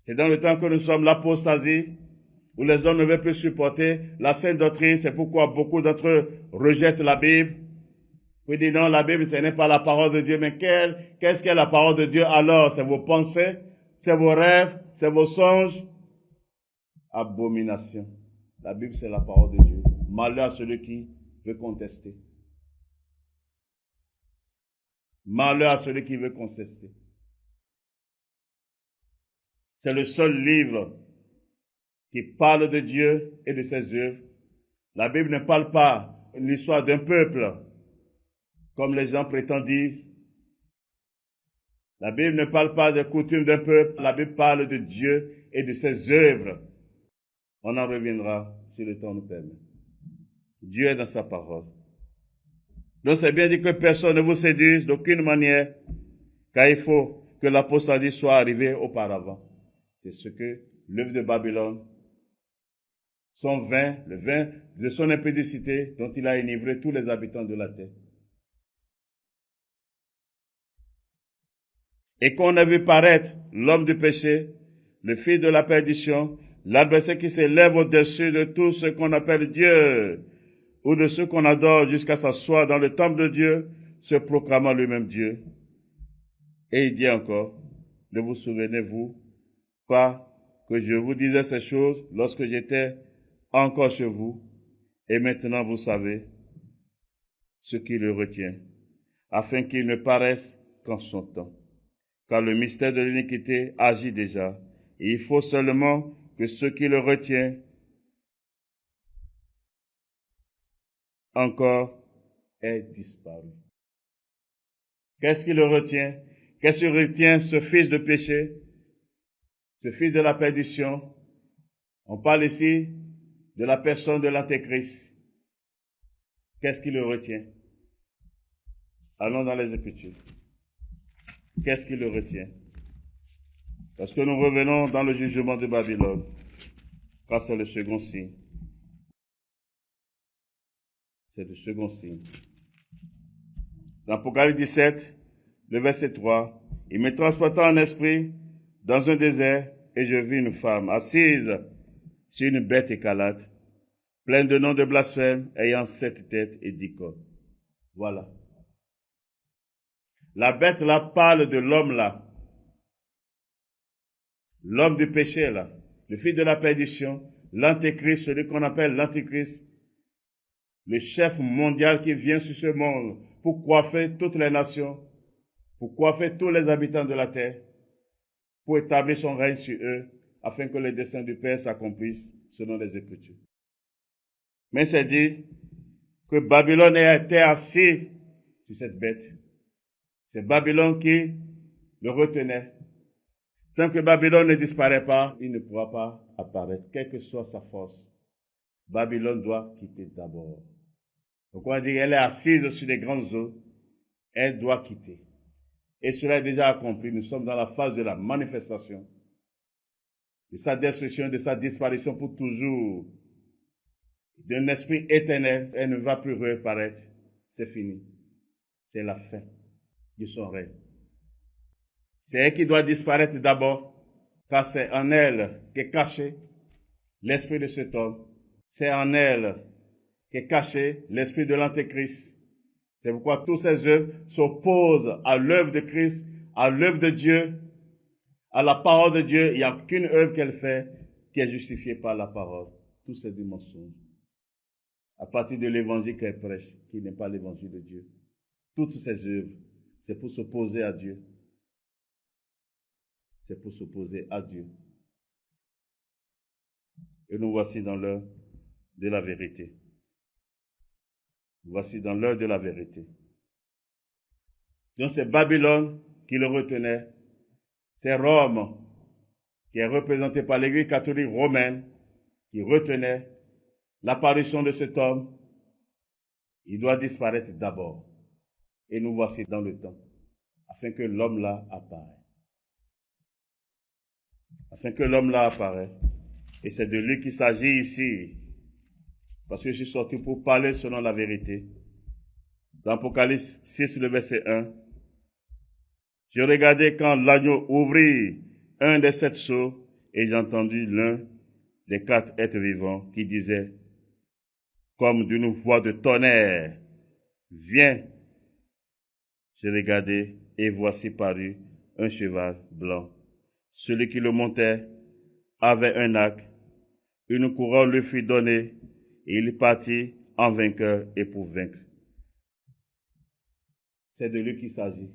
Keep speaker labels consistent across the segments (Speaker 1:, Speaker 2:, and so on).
Speaker 1: Et dans le temps que nous sommes l'apostasie, où les hommes ne veulent plus supporter la sainte doctrine, c'est pourquoi beaucoup d'entre eux rejettent la Bible. Vous dites non, la Bible, ce n'est pas la parole de Dieu, mais qu'est-ce qu'est la parole de Dieu alors? C'est vos pensées, c'est vos rêves, c'est vos songes. Abomination. La Bible, c'est la parole de Dieu. Malheur à celui qui veut contester. Malheur à celui qui veut contester. C'est le seul livre qui parle de Dieu et de ses œuvres. La Bible ne parle pas de l'histoire d'un peuple, comme les gens prétendent dire. La Bible ne parle pas des coutumes d'un peuple. La Bible parle de Dieu et de ses œuvres. On en reviendra si le temps nous permet. Dieu est dans sa parole. Donc c'est bien dit que personne ne vous séduise d'aucune manière, car il faut que l'apostasie soit arrivée auparavant. C'est ce que l'œuvre de Babylone, son vin, le vin de son impudicité, dont il a enivré tous les habitants de la terre. Et qu'on a vu paraître l'homme du péché, le fils de la perdition, l'adversaire qui s'élève au-dessus de tout ce qu'on appelle Dieu, ou de ceux qu'on adore jusqu'à s'asseoir dans le temple de Dieu, se proclamant lui-même Dieu. Et il dit encore, ne vous souvenez-vous pas que je vous disais ces choses lorsque j'étais encore chez vous, et maintenant vous savez ce qui le retient, afin qu'il ne paraisse qu'en son temps. Car le mystère de l'iniquité agit déjà, et il faut seulement que ce qui le retient encore ait disparu. Qu'est-ce qui le retient? Qu'est-ce qui retient ce fils de péché, ce fils de la perdition? On parle ici de la personne de l'Antéchrist. Qu'est-ce qui le retient? Allons dans les Écritures. Qu'est-ce qui le retient? Parce que nous revenons dans le jugement de Babylone, car c'est le second signe. C'est le second signe. Dans Apocalypse 17, le verset 3, il me transporta en esprit dans un désert et je vis une femme assise sur une bête écarlate, pleine de noms de blasphème, ayant 7 têtes et 10 cornes. Voilà. La bête là parle de l'homme là. L'homme du péché là. Le fils de la perdition. L'antéchrist, celui qu'on appelle l'antéchrist. Le chef mondial qui vient sur ce monde pour coiffer toutes les nations, pour coiffer tous les habitants de la terre, pour établir son règne sur eux, afin que les desseins du Père s'accomplissent selon les Écritures. Mais c'est dit que Babylone était assis sur cette bête. C'est Babylone qui le retenait. Tant que Babylone ne disparaît pas, il ne pourra pas apparaître, quelle que soit sa force. Babylone doit quitter d'abord. Donc on va dire qu'elle est assise sur les grandes eaux, elle doit quitter. Et cela est déjà accompli, nous sommes dans la phase de la manifestation, de sa destruction, de sa disparition pour toujours, d'un esprit éternel, elle ne va plus reparaître, c'est fini. C'est la fin de son règne. C'est elle qui doit disparaître d'abord, car c'est en elle qu'est caché l'esprit de cet homme. C'est en elle qu'est caché l'esprit de l'Antéchrist. C'est pourquoi toutes ces œuvres s'opposent à l'œuvre de Christ, à l'œuvre de Dieu, à la parole de Dieu. Il n'y a qu'une œuvre qu'elle fait qui est justifiée par la parole. Tout c'est du mensonge. À partir de l'évangile qu'elle prêche, qui n'est pas l'évangile de Dieu. Toutes ces œuvres, c'est pour s'opposer à Dieu. C'est pour s'opposer à Dieu. Et nous voici dans l'heure de la vérité. Voici dans l'heure de la vérité. Donc c'est Babylone qui le retenait. C'est Rome, qui est représenté par l'Église catholique romaine, qui retenait l'apparition de cet homme. Il doit disparaître d'abord. Et nous voici dans le temps, afin que l'homme là apparaisse. Afin que l'homme là apparaisse. Et c'est de lui qu'il s'agit ici. Parce que je suis sorti pour parler selon la vérité. Dans Apocalypse 6, le verset 1. Je regardais quand l'agneau ouvrit un des 7 sceaux, et j'ai entendu l'un des 4 êtres vivants qui disait, comme d'une voix de tonnerre, « Viens !» J'ai regardé, et voici parut un cheval blanc. Celui qui le montait avait un arc, une couronne lui fut donnée, et il partit en vainqueur et pour vaincre. C'est de lui qu'il s'agit.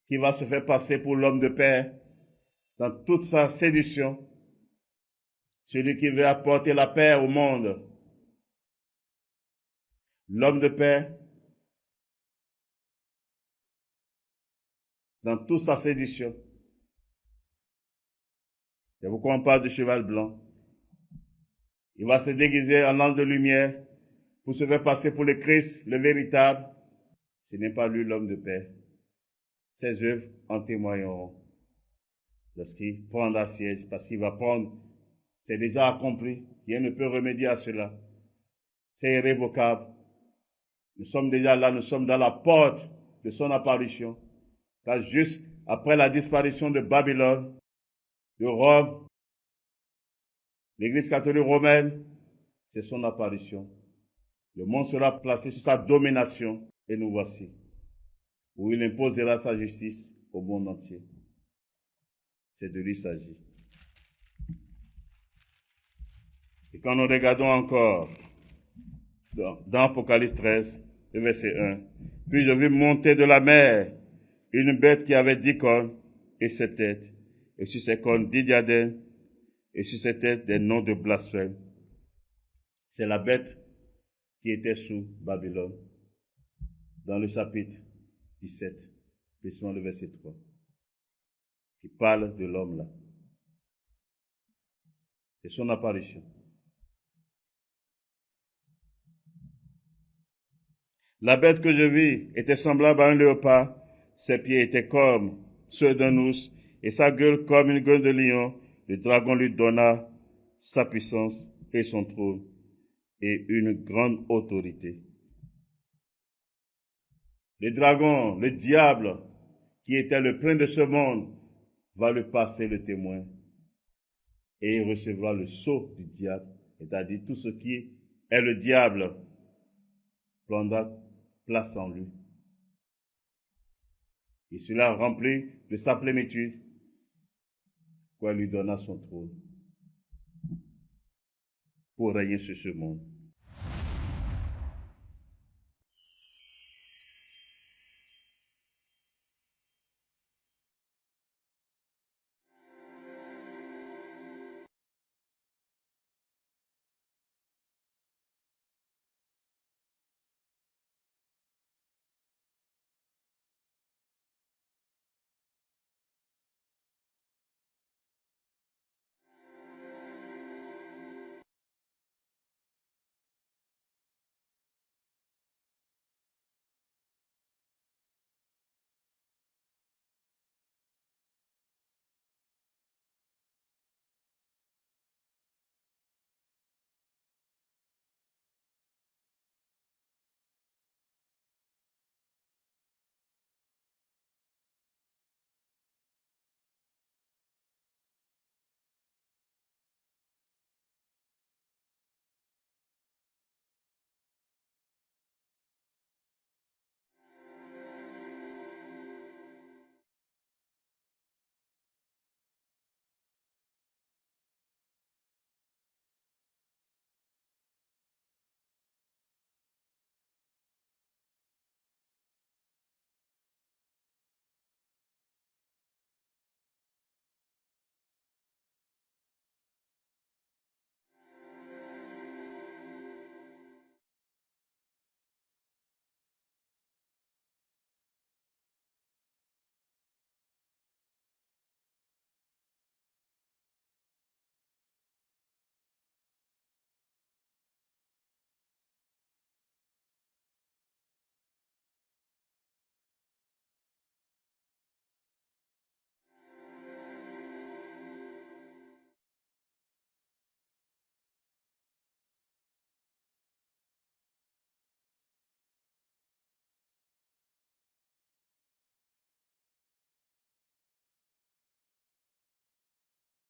Speaker 1: Qui va se faire passer pour l'homme de paix dans toute sa séduction. Celui qui veut apporter la paix au monde. L'homme de paix dans toute sa séduction. C'est pourquoi on parle du cheval blanc. Il va se déguiser en ange de lumière pour se faire passer pour le Christ, le véritable. Ce n'est pas lui l'homme de paix. Ses œuvres en témoigneront lorsqu'il prendra siège, parce qu'il va prendre, c'est déjà accompli, rien ne peut remédier à cela. C'est irrévocable. Nous sommes déjà là, nous sommes dans la porte de son apparition. Car juste après la disparition de Babylone, de Rome, l'Église catholique romaine, c'est son apparition. Le monde sera placé sous sa domination, et nous voici, où il imposera sa justice au monde entier. C'est de lui qu'il s'agit. Et quand nous regardons encore dans Apocalypse 13, le verset 1, « Puis je vis monter de la mer une bête qui avait 10 cornes et 7 têtes, et sur ses cornes 10 diadèmes, et sur ses têtes des noms de blasphème. » C'est la bête qui était sous Babylone, dans le chapitre 17, précisément le verset 3, qui parle de l'homme là. C'est son apparition. La bête que je vis était semblable à un léopard, ses pieds étaient comme ceux d'un ours, et sa gueule comme une gueule de lion. Le dragon lui donna sa puissance et son trône, et une grande autorité. Le dragon, le diable, qui était le prince de ce monde, va lui passer le témoin, et il recevra le sceau du diable, c'est-à-dire tout ce qui est le diable prendra place en lui. Et cela remplit de sa plénitude, quoi lui donna son trône pour régner sur ce monde.